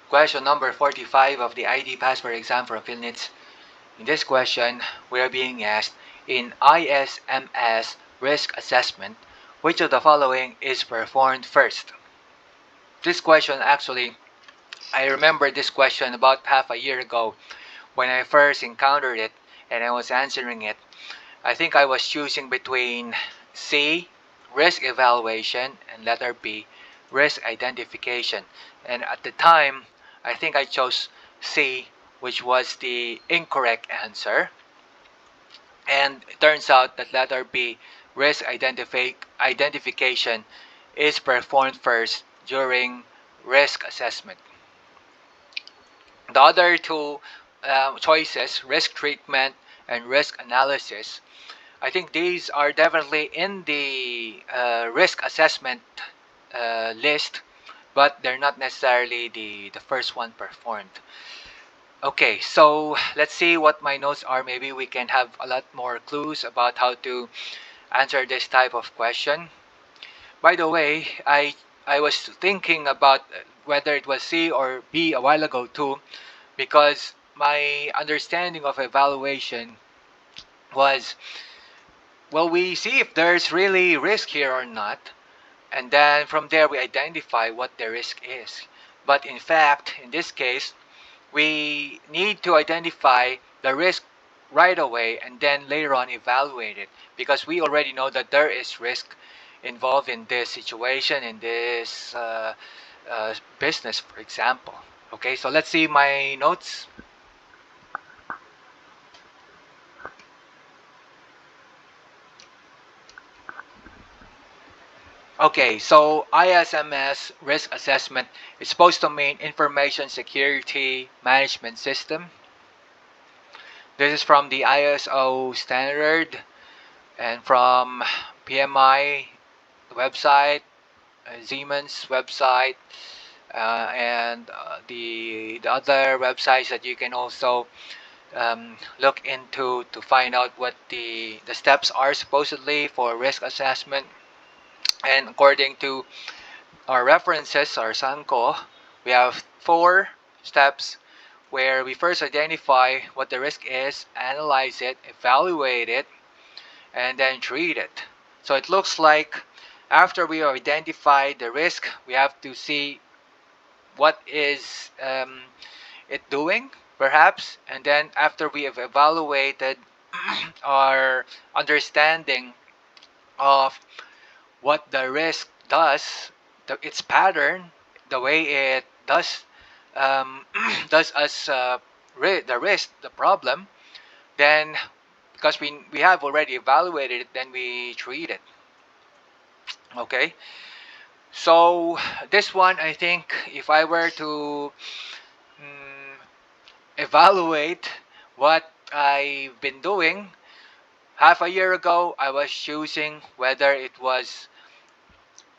Question number 45 of the ID Passport exam for PhilNITS. In this question, we are being asked, in ISMS risk assessment, which of the following is performed first? This question actually, I remember this question about half a year ago when I first encountered it and I was answering it. I think I was choosing between C, risk evaluation, and letter B, risk identification. And at the time, I think I chose C, which was the incorrect answer. And it turns out that letter B, risk identification, is performed first during risk assessment. The other two choices, risk treatment and risk analysis, I think these are definitely in the risk assessment list, but they're not necessarily the first one performed. Okay, so let's see what my notes are. Maybe we can have a lot more clues about how to answer this type of question. By the way, I was thinking about whether it was C or B a while ago too, because my understanding of evaluation was, well, we see if there's really risk here or not, and then from there we identify what the risk is. But in fact, in this case, we need to identify the risk right away and then later on evaluate it, because we already know that there is risk involved in this situation, in this business, for example. Okay, so let's see my notes. Okay, so ISMS risk assessment is supposed to mean Information Security Management System. This is from the ISO standard and from PMI website, Siemens website, and the other websites that you can also look into to find out what the steps are supposedly for risk assessment. And according to our references, our Sanko, we have 4 steps where we first identify what the risk is, analyze it, evaluate it, and then treat it. So it looks like after we have identified the risk, we have to see what is it doing, perhaps, and then after we have evaluated our understanding of what the risk does, its pattern, the way it does does us the problem, then because we have already evaluated it, then we treat it. Okay, so this one, I think if I were to evaluate what I've been doing, half a year ago I was choosing whether it was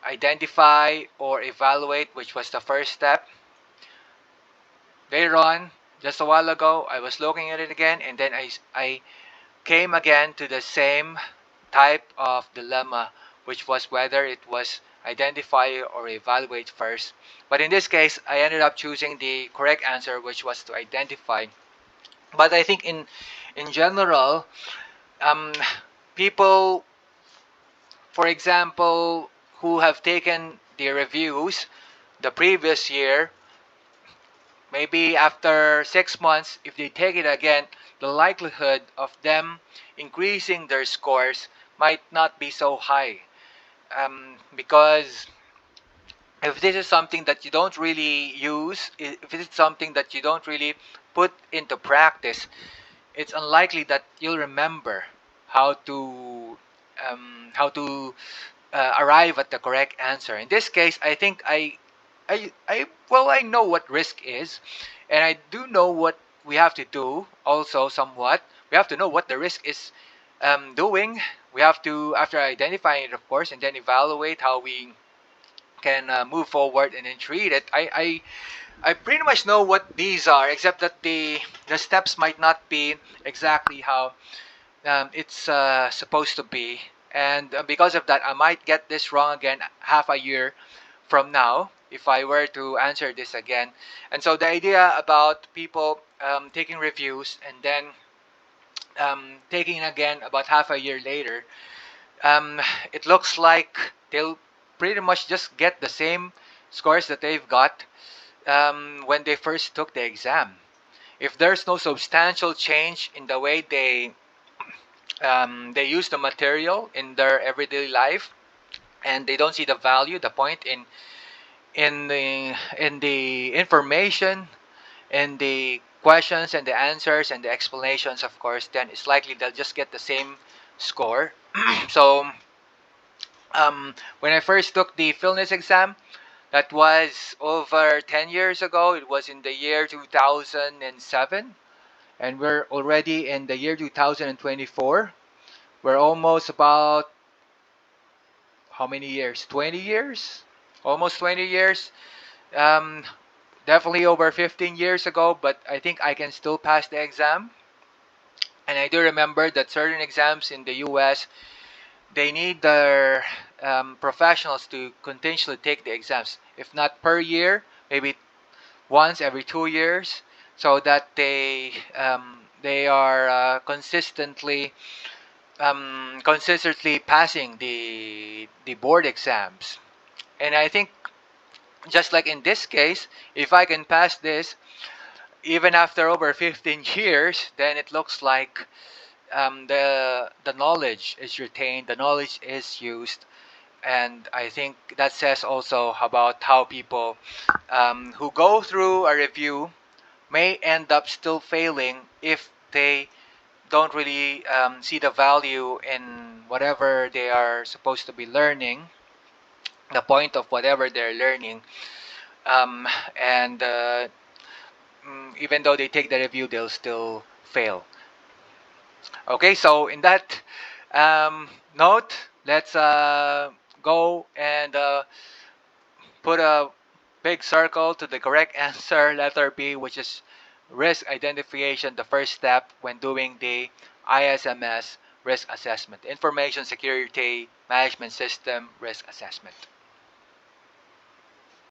identify or evaluate, which was the first step. Later on, just a while ago, I was looking at it again, and then I came again to the same type of dilemma, which was whether it was identify or evaluate first. But in this case, I ended up choosing the correct answer, which was to identify. But I think in general, um, people, for example, who have taken the reviews the previous year, maybe after 6 months, if they take it again, the likelihood of them increasing their scores might not be so high. Because if this is something that you don't really use, if it's something that you don't really put into practice, it's unlikely that you'll remember how to arrive at the correct answer. In this case, I think I know what risk is, and I do know what we have to do. Also, somewhat, we have to know what the risk is doing. We have to, after identifying it, of course, and then evaluate how we can move forward and then treat it. I pretty much know what these are, except that the steps might not be exactly how it's supposed to be, and because of that, I might get this wrong again half a year from now. if I were to answer this again. And so the idea about people taking reviews and then taking again about half a year later, um, it looks like they'll pretty much just get the same scores that they've got when they first took the exam. If there's no substantial change in the way they use the material in their everyday life, and they don't see the value, the point in the information, in the questions and the answers and the explanations, of course, then it's likely they'll just get the same score. So when I first took the PhilNITS exam, that was over 10 years ago. It was in the year 2007, and we're already in the year 2024. We're almost about how many years? 20 years? Almost 20 years. Um, Definitely over 15 years ago, but I think I can still pass the exam. And I do remember that certain exams in the US, they need their professionals to continuously take the exams, if not per year, maybe once every 2 years, so that they are consistently passing the board exams. And I think just like in this case, if I can pass this even after over 15 years, then it looks like the knowledge is retained, the knowledge is used, and I think that says also about how people who go through a review may end up still failing if they don't really see the value in whatever they are supposed to be learning, the point of whatever they're learning, um, and even though they take the review, they'll still fail. Okay, so in that note, let's go and put a big circle to the correct answer, letter B, which is risk identification, the first step when doing the ISMS risk assessment, Information Security Management System risk assessment.